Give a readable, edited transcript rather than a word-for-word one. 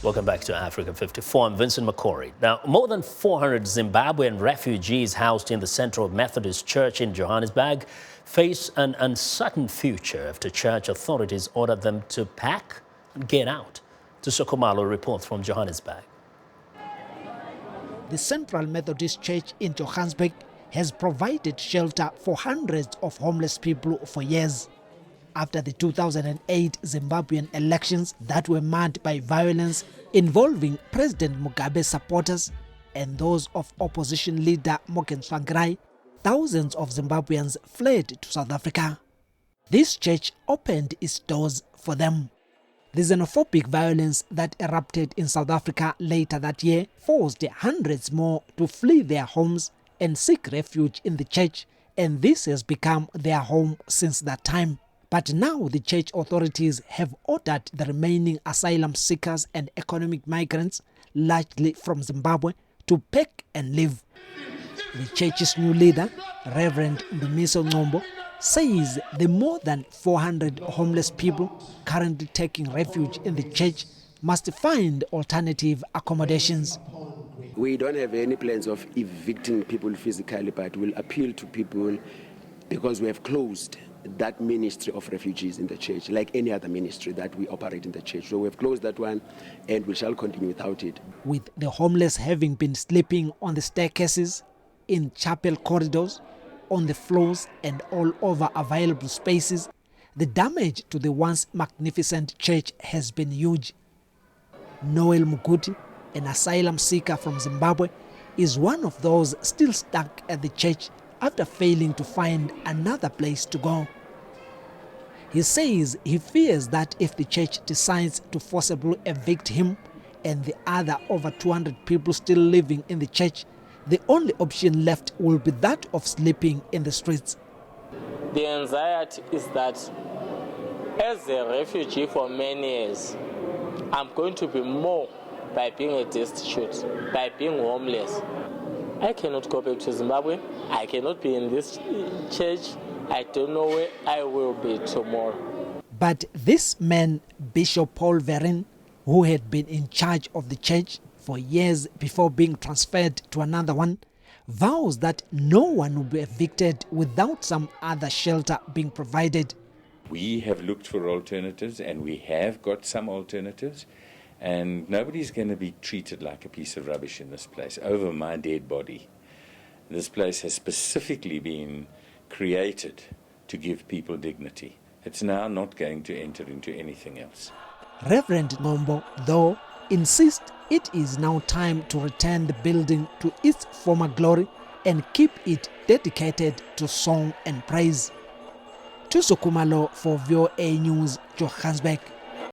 Welcome back to Africa 54. I'm Vincent McCory. Now, more than 400 Zimbabwean refugees housed in the Central Methodist Church in Johannesburg face an uncertain future after church authorities ordered them to pack and get out. Thuso Khumalo reports from Johannesburg. The Central Methodist Church in Johannesburg has provided shelter for hundreds of homeless people for years. After the 2008 Zimbabwean elections that were marred by violence involving President Mugabe's supporters and those of opposition leader Morgan Tsvangirai, thousands of Zimbabweans fled to South Africa. This church opened its doors for them. The xenophobic violence that erupted in South Africa later that year forced hundreds more to flee their homes and seek refuge in the church, and this has become their home since that time. But now the church authorities have ordered the remaining asylum seekers and economic migrants, largely from Zimbabwe, to pack and leave. The church's new leader, Reverend Thuso Khumalo, says the more than 400 homeless people currently taking refuge in the church must find alternative accommodations. We don't have any plans of evicting people physically, but we'll appeal to people because we have closed that ministry of refugees in the church, like any other ministry that we operate in the church. So we've closed that one and we shall continue without it. With the homeless having been sleeping on the staircases, in chapel corridors, on the floors and all over available spaces, the damage to the once magnificent church has been huge. Noel Muguti, an asylum seeker from Zimbabwe, is one of those still stuck at the church after failing to find another place to go. He says he fears that if the church decides to forcibly evict him and the other over 200 people still living in the church, the only option left will be that of sleeping in the streets. The anxiety is that as a refugee for many years, I'm going to be more by being a destitute, by being homeless. I cannot go back to Zimbabwe. I cannot be in this church. I don't know where I will be tomorrow. But this man, Bishop Paul Verin, who had been in charge of the church for years before being transferred to another one, vows that no one will be evicted without some other shelter being provided. We have looked for alternatives and we have got some alternatives, and nobody's going to be treated like a piece of rubbish in this place over my dead body. This place has specifically been created to give people dignity. It's now not going to enter into anything else. Reverend Khumalo, though, insists it is now time to return the building to its former glory and keep it dedicated to song and praise. Thuso Khumalo for VOA News, Johannesburg.